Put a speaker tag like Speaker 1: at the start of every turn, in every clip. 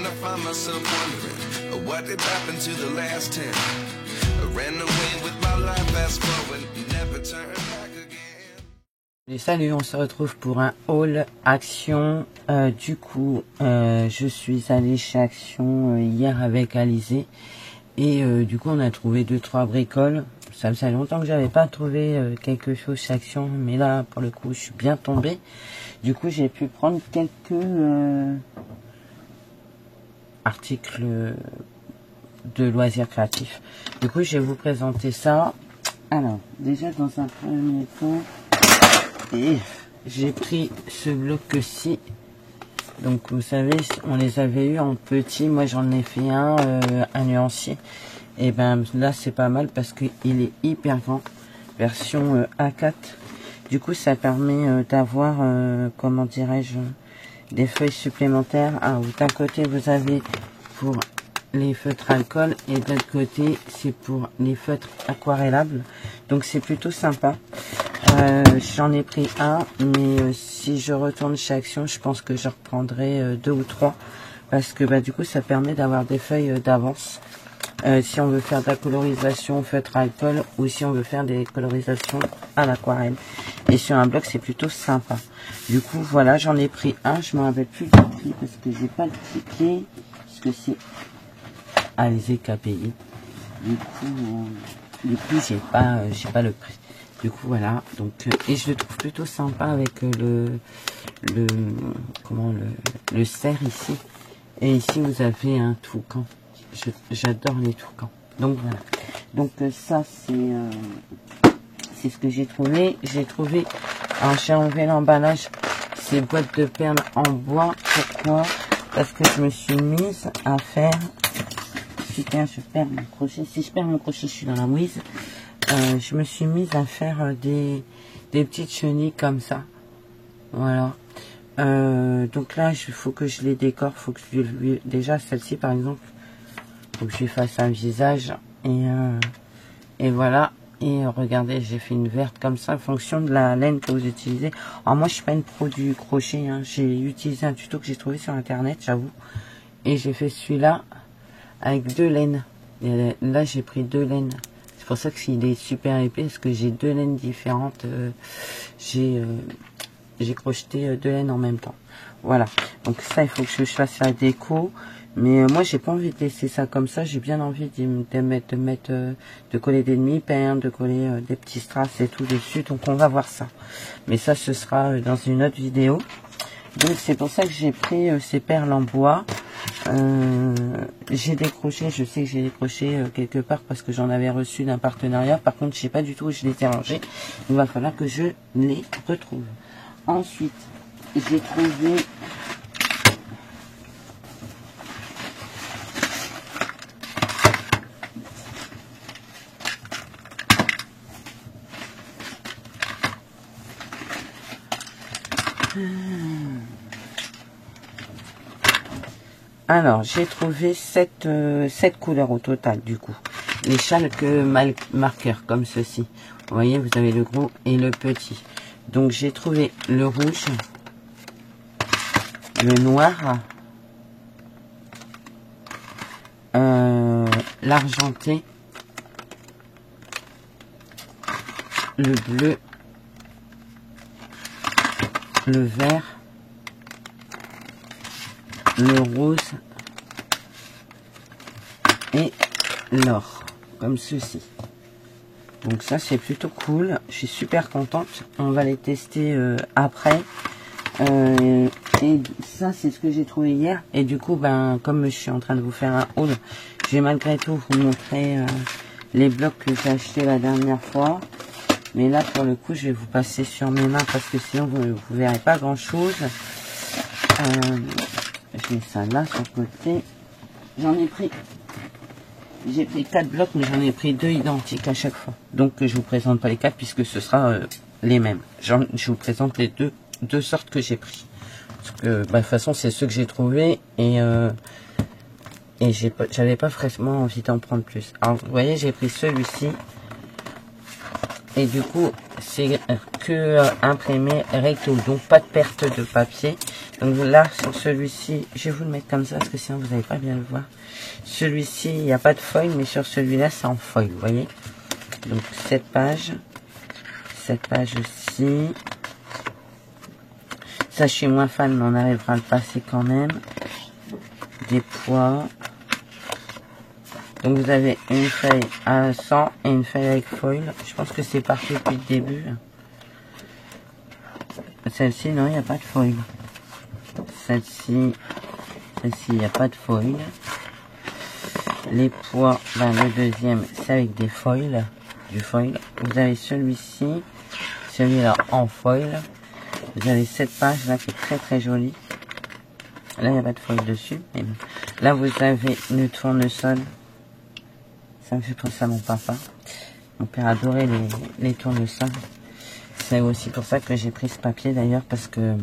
Speaker 1: I find myself wondering what did happen to the last 10. I ran away with my life, fast forward, never turn back again.
Speaker 2: Et salut, on se retrouve pour un haul Action. Du coup, je suis allée chez Action hier avec Alizé. Et du coup, on a trouvé 2-3 bricoles. Ça faisait longtemps que j'avais pas trouvé quelque chose chez Action. Mais là, pour le coup, je suis bien tombée. Du coup, j'ai pu prendre quelques articles de loisirs créatifs. Du coup, je vais vous présenter ça. Alors, déjà, dans un premier temps, j'ai pris ce bloc-ci. Donc, vous savez, on les avait eu en petit. Moi, j'en ai fait un nuancier. Et ben là, c'est pas mal parce qu'il est hyper grand. Version A4. Du coup, ça permet d'avoir, comment dirais-je, des feuilles supplémentaires. Ah, d'un côté, vous avez pour les feutres alcool et de l'autre côté, c'est pour les feutres aquarellables. Donc, c'est plutôt sympa. J'en ai pris un, mais si je retourne chez Action, je pense que je reprendrai 2 ou 3 parce que bah, du coup, ça permet d'avoir des feuilles d'avance. Si on veut faire de la colorisation feutre alcool ou si on veut faire des colorisations à l'aquarelle. Et sur un bloc, c'est plutôt sympa. Du coup, voilà, j'en ai pris un. Je me rappelle plus du prix parce que j'ai pas le ticket. Parce que c'est Alizé KPI. Du coup, j'ai pas le prix. Du coup, voilà. Donc, et je le trouve plutôt sympa avec le cerf ici. Et ici, vous avez un toucan. J'adore les toucans. Donc voilà. Donc ça c'est ce que j'ai trouvé. Alors j'ai enlevé l'emballage, ces boîtes de perles en bois. Pourquoi? Parce que je me suis mise à faire. Putain, je perds mon crochet. Si je perds mon crochet, je suis dans la mouise. Je me suis mise à faire des petites chenilles comme ça. Voilà. Donc là, il faut que je les décore. Faut que déjà celle-ci par exemple. Faut que je lui fasse un visage et voilà. Et regardez, j'ai fait une verte comme ça en fonction de la laine que vous utilisez. Alors moi je suis pas une pro du crochet, hein. J'ai utilisé un tuto que j'ai trouvé sur internet, j'avoue. Et j'ai fait celui-là avec 2 laines. Et là j'ai pris 2 laines. C'est pour ça qu'il est super épais parce que j'ai 2 laines différentes. J'ai crocheté 2 laines en même temps. Voilà. Donc ça il faut que je fasse la déco. Mais moi, j'ai pas envie de laisser ça comme ça. J'ai bien envie de coller des demi-perles, de coller des petits strass et tout dessus. Donc, on va voir ça. Mais ça, ce sera dans une autre vidéo. Donc, c'est pour ça que j'ai pris ces perles en bois. J'ai décroché, je sais que j'ai décroché quelque part parce que j'en avais reçu d'un partenariat. Par contre, je sais pas du tout où je les ai rangés. Il va falloir que je les retrouve. Ensuite, j'ai trouvé... Alors, j'ai trouvé 7 couleurs au total, du coup. Les chalques marqueurs, comme ceci. Vous voyez, vous avez le gros et le petit. Donc, j'ai trouvé le rouge, le noir, l'argenté, le bleu, le vert, le rose et l'or, comme ceci. Donc ça c'est plutôt cool, je suis super contente. On va les tester après. Et ça c'est ce que j'ai trouvé hier. Et du coup, ben comme je suis en train de vous faire un haul, je vais malgré tout vous montrer les blocs que j'ai achetés la dernière fois. Mais là pour le coup je vais vous passer sur mes mains parce que sinon vous verrez pas grand chose. Je mets ça là sur le côté. J'ai pris 4 blocs, mais j'en ai pris 2 identiques à chaque fois. Donc je vous présente pas les 4 puisque ce sera les mêmes. Je vous présente les deux sortes que j'ai pris. Parce que bah, de toute façon c'est ceux que j'ai trouvés et j'avais pas fraîchement envie d'en prendre plus. Alors vous voyez, j'ai pris celui-ci. Et du coup, c'est que imprimé recto, donc pas de perte de papier. Donc là, sur celui-ci, je vais vous le mettre comme ça, parce que sinon vous n'allez pas bien le voir. Celui-ci, il n'y a pas de foil, mais sur celui-là, c'est en foil, vous voyez. Donc cette page aussi. Ça, je suis moins fan, mais on arrivera à le passer quand même. Des poids. Donc vous avez une feuille à 100 et une feuille avec foil. Je pense que c'est parti depuis le début. Celle-ci, non, il n'y a pas de foil. Celle-ci, il n'y a pas de foil. Les poids, ben, le deuxième, c'est avec des foils, du foil. Vous avez celui-ci, celui-là en foil. Vous avez cette page là qui est très très jolie. Là, il n'y a pas de foil dessus. Mais bon. Là, vous avez le tournesol. Ça me fait penser à mon papa. Mon père adorait les tournesols. C'est aussi pour ça que j'ai pris ce papier d'ailleurs, parce que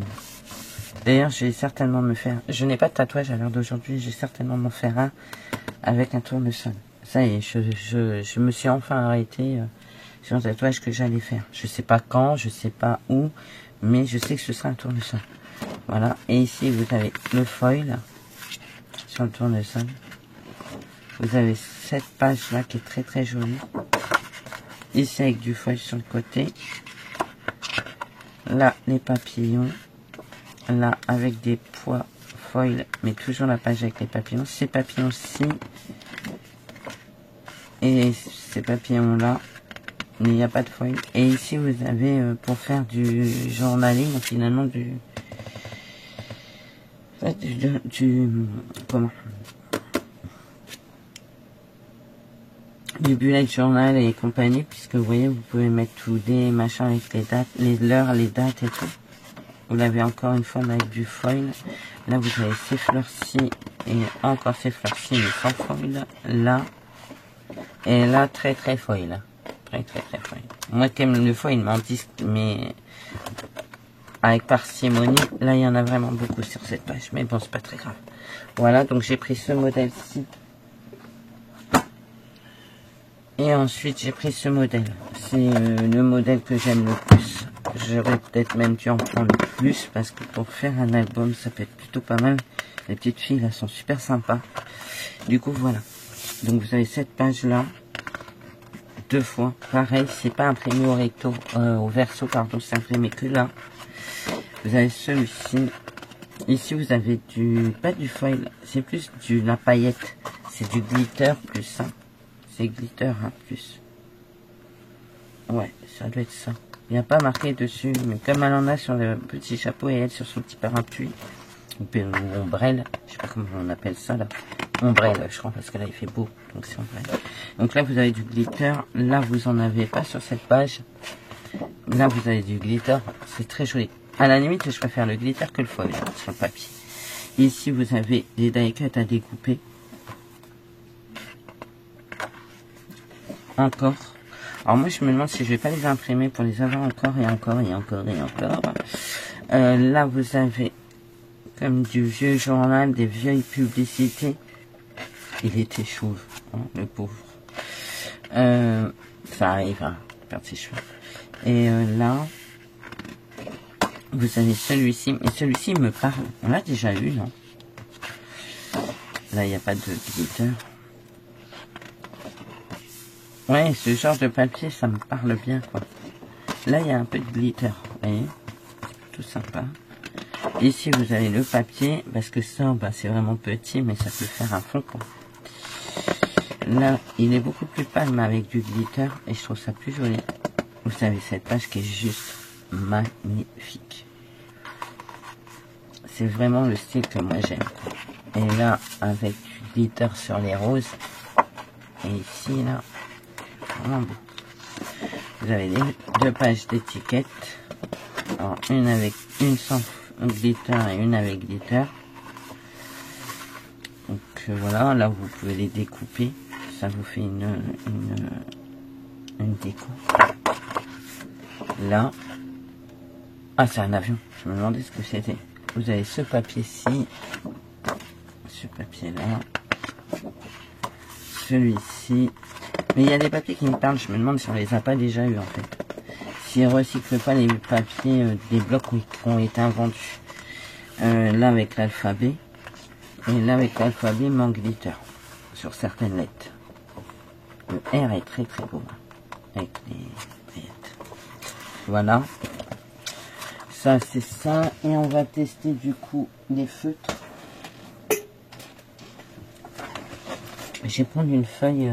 Speaker 2: d'ailleurs, je vais certainement me faire. Je n'ai pas de tatouage à l'heure d'aujourd'hui. Je vais certainement m'en faire un avec un tournesol. Ça y est, je me suis enfin arrêté sur un tatouage que j'allais faire. Je sais pas quand, je sais pas où, mais je sais que ce sera un tournesol. Voilà. Et ici, vous avez le foil sur le tournesol. Vous avez cette page là qui est très très jolie. Ici avec du foil sur le côté. Là, les papillons. Là, avec des poids foil, mais toujours la page avec les papillons. Ces papillons-ci et ces papillons-là, il n'y a pas de foil. Et ici, vous avez pour faire du journaling, finalement, comment, du bullet journal et compagnie, puisque vous voyez, vous pouvez mettre tout des machins avec les dates, l'heure, les dates et tout. Vous l'avez encore une fois avec du foil. Là, vous avez ces fleurs-ci et encore ces fleurs-ci, mais sans foil. Là. Et là, très très foil. Très très très foil. Moi qui aime le foil, m'en disque, mais avec parcimonie. Là, il y en a vraiment beaucoup sur cette page. Mais bon, c'est pas très grave. Voilà, donc j'ai pris ce modèle-ci. Et ensuite, j'ai pris ce modèle. C'est le modèle que j'aime le plus. J'aurais peut-être même dû en prendre plus, parce que pour faire un album, ça peut être plutôt pas mal. Les petites filles, là, sont super sympas. Du coup, voilà. Donc, vous avez cette page-là. 2 fois. Pareil, c'est pas imprimé au recto, au verso, pardon, c'est imprimé que là. Vous avez celui-ci. Ici, vous avez pas du foil, c'est plus la paillette. C'est du glitter plus, hein. C'est glitter, hein, plus. Ouais, ça doit être ça. Il n'y a pas marqué dessus, mais comme elle en a sur le petit chapeau et elle sur son petit parapluie, ou ombrelle, je sais pas comment on appelle ça là, ombrelle je crois, parce que là il fait beau, donc c'est ombrelle. Donc là vous avez du glitter, là vous en avez pas sur cette page, là vous avez du glitter, c'est très joli. À la limite je préfère le glitter que le foil sur le papier. Ici vous avez des die cuts à découper. Encore. Alors moi je me demande si je vais pas les imprimer pour les avoir encore et encore et encore et encore. Là vous avez comme du vieux journal, des vieilles publicités. Il était chauve, hein, le pauvre. Ça arrive à perdre ses cheveux. Et là, vous avez celui-ci. Et celui-ci me parle. On l'a déjà eu, non? Là, il n'y a pas de glitter. Ouais, ce genre de papier, ça me parle bien, quoi. Là, il y a un peu de glitter, vous voyez, tout sympa. Ici, vous avez le papier, parce que ça, bah, c'est vraiment petit, mais ça peut faire un fond, quoi. Là, il est beaucoup plus pâle, mais avec du glitter, et je trouve ça plus joli. Vous avez cette page qui est juste magnifique. C'est vraiment le style que moi j'aime, quoi. Et là, avec du glitter sur les roses, et ici, là, vraiment beau. Vous avez les 2 pages d'étiquettes. Alors, une sans glitter et une avec glitter. Donc voilà, là vous pouvez les découper. Ça vous fait une déco. Là. Ah, c'est un avion. Je me demandais ce que c'était. Vous avez ce papier-ci. Ce papier-là. Celui-ci. Mais il y a des papiers qui me parlent, je me demande si on les a pas déjà eu en fait. S'ils recyclent pas les papiers des blocs qui ont été invendus. là avec l'alphabet. Et là avec l'alphabet manque glitter sur certaines lettres. Le R est très très beau. Avec les paillettes. Voilà. Ça c'est ça. Et on va tester du coup les feutres. Je vais prendre une feuille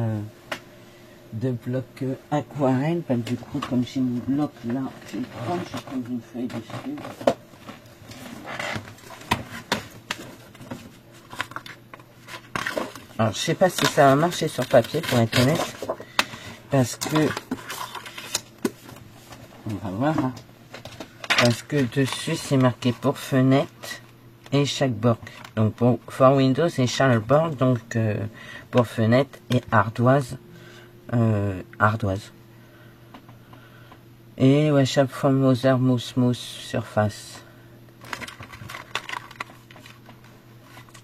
Speaker 2: de bloc aquarelle. Bah, du coup, comme j'ai mon bloc là, je vais prendre une feuille dessus. Alors, je sais pas si ça va marcher sur papier, pour être honnête. Parce que... On va voir. Hein. Parce que dessus, c'est marqué pour fenêtre et Chalkboard. Donc, pour Windows et Chalkboard. Donc, pour fenêtre et ardoise. Et ouais, chaque fois Moser mousse surface.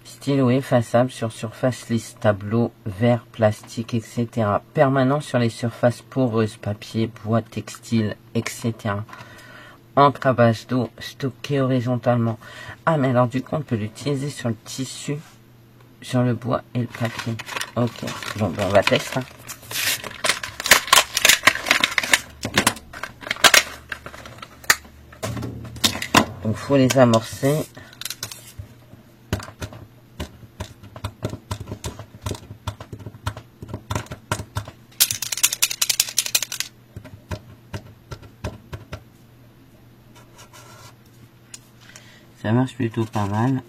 Speaker 2: Stylo effaçable sur surface lisse, tableau, verre, plastique, etc. Permanent sur les surfaces poreuses, papier, bois, textile, etc. Encre à base d'eau, stocké horizontalement. Ah, mais alors du coup, on peut l'utiliser sur le tissu, sur le bois et le papier. Ok, bon, ben, on va tester. Hein. Donc, faut les amorcer. Ça marche plutôt pas mal.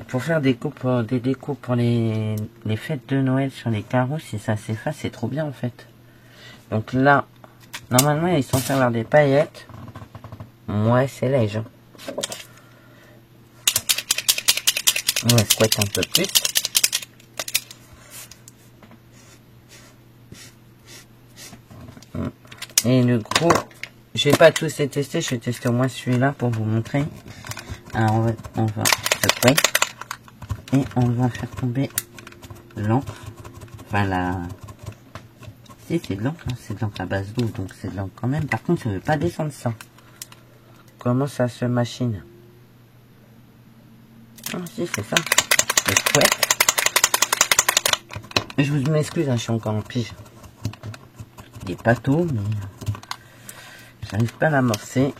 Speaker 2: Pour faire des découpes pour les fêtes de Noël sur les carreaux, si ça s'efface, c'est trop bien en fait. Donc là, normalement, ils sont censés avoir des paillettes. Ouais, c'est léger. On va squatter un peu plus. Et le gros, je vais pas tous les tester, je vais tester au moins celui-là pour vous montrer. Alors on va secouer et on va faire tomber l'encre. Enfin la... Si c'est de l'encre, hein, c'est de l'encre à base d'eau, donc c'est de l'encre quand même. Par contre, je ne veux pas descendre ça. Comment ça se machine? Ah si, c'est ça. Le couette. Je vous m'excuse, hein, je suis encore en pige. Il est pas tôt, mais j'arrive pas à l'amorcer.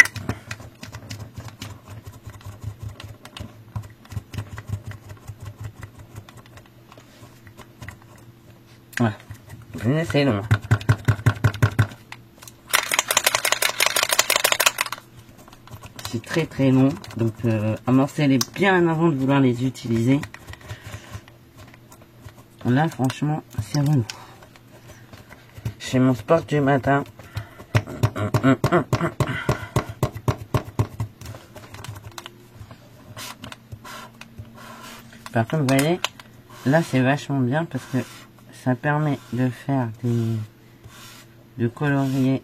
Speaker 2: Voilà. C'est long. C'est très très long. Donc amorcez-les bien avant de vouloir les utiliser. Là, franchement, c'est bon. J'ai mon sport du matin. Par contre, vous voyez, là c'est vachement bien parce que ça permet de faire de colorier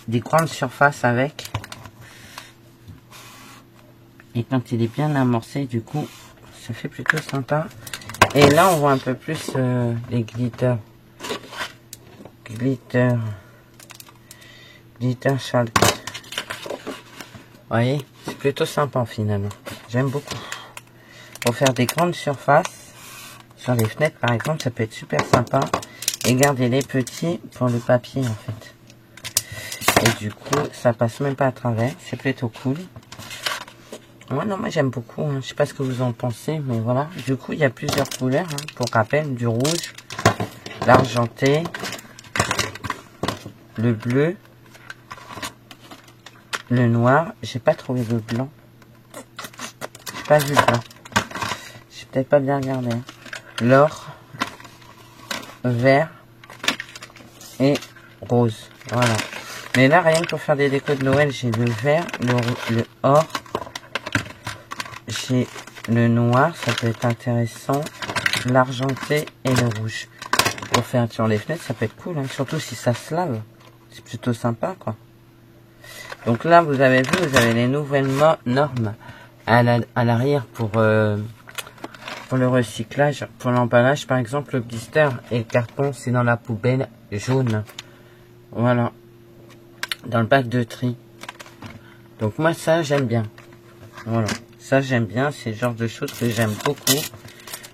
Speaker 2: des grandes surfaces avec. Et quand il est bien amorcé, du coup, ça fait plutôt sympa. Et là, on voit un peu plus les glitters. Glitter chalk. Vous voyez, c'est plutôt sympa finalement. J'aime beaucoup. Pour faire des grandes surfaces, sur les fenêtres par exemple, ça peut être super sympa. Et garder les petits pour le papier en fait. Et du coup, ça passe même pas à travers. C'est plutôt cool. Ouais, non, moi j'aime beaucoup. Hein. Je sais pas ce que vous en pensez, mais voilà. Du coup, il y a plusieurs couleurs. Hein, pour rappel, du rouge, l'argenté, le bleu, le noir. J'ai pas trouvé le blanc. J'ai pas vu le blanc. J'ai peut-être pas bien regardé. Hein. L'or, vert et rose. Voilà. Mais là, rien que pour faire des décos de Noël, j'ai le vert, le or. J'ai le noir, ça peut être intéressant, l'argenté et le rouge. Pour faire sur les fenêtres, ça peut être cool, hein, surtout si ça se lave. C'est plutôt sympa, quoi. Donc là, vous avez vu, vous avez les nouvelles normes à l'arrière pour le recyclage. Pour l'emballage, par exemple, le blister et le carton, c'est dans la poubelle jaune. Voilà. Dans le bac de tri. Donc moi ça j'aime bien. Voilà, ça j'aime bien, c'est le genre de choses que j'aime beaucoup.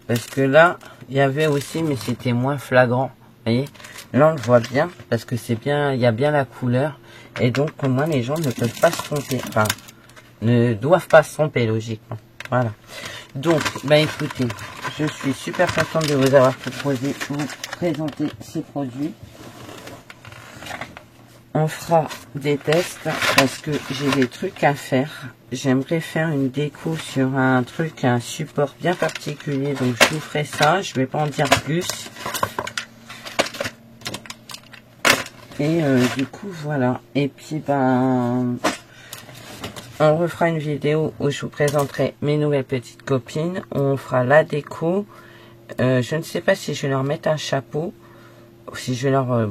Speaker 2: Parce que là, il y avait aussi, mais c'était moins flagrant. Vous voyez, là on le voit bien, parce que c'est bien, il y a bien la couleur. Et donc au moins les gens ne peuvent pas se tromper. Enfin, ne doivent pas se tromper logiquement. Voilà. Donc, bah écoutez, je suis super contente de vous avoir proposé, vous présenter ces produits. On fera des tests parce que j'ai des trucs à faire. J'aimerais faire une déco sur un truc, un support bien particulier. Donc je vous ferai ça. Je vais pas en dire plus. Et du coup voilà. Et puis ben, on refera une vidéo où je vous présenterai mes nouvelles petites copines. On fera la déco. Je ne sais pas si je vais leur mettre un chapeau. Si je vais leur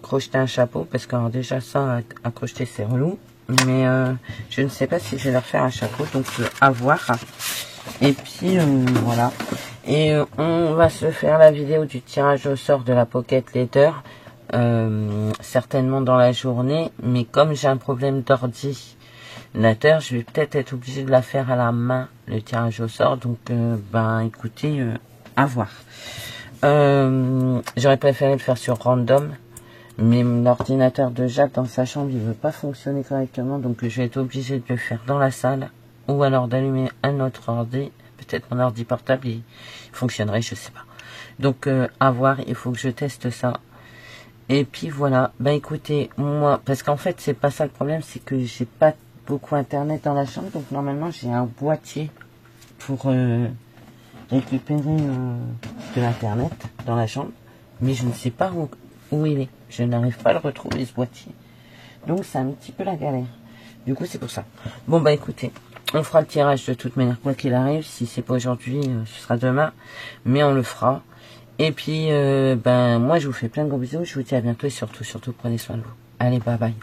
Speaker 2: crocheter un chapeau, parce que alors déjà ça à crocheter c'est relou, mais je ne sais pas si je vais leur faire un chapeau, donc à voir. Et puis voilà, et on va se faire la vidéo du tirage au sort de la Pocket Letter certainement dans la journée, mais comme j'ai un problème d'ordinateur, je vais peut-être être obligée de la faire à la main, le tirage au sort. Donc ben écoutez, à voir. J'aurais préféré le faire sur random, mais l'ordinateur de Jacques dans sa chambre il veut pas fonctionner correctement, donc je vais être obligée de le faire dans la salle, ou alors d'allumer un autre ordi, peut-être mon ordi portable il fonctionnerait, je sais pas. Donc à voir, il faut que je teste ça. Et puis voilà, bah écoutez, moi, parce qu'en fait c'est pas ça le problème, c'est que j'ai pas beaucoup internet dans la chambre, donc normalement j'ai un boîtier pour récupérer de l'internet dans la chambre, mais je ne sais pas où il est. Je n'arrive pas à le retrouver, ce boîtier. Donc c'est un petit peu la galère. Du coup c'est pour ça. Bon bah écoutez, on fera le tirage de toute manière, quoi qu'il arrive. Si c'est pas aujourd'hui, ce sera demain, mais on le fera. Et puis ben moi je vous fais plein de gros bisous, je vous dis à bientôt et surtout prenez soin de vous. Allez, bye bye.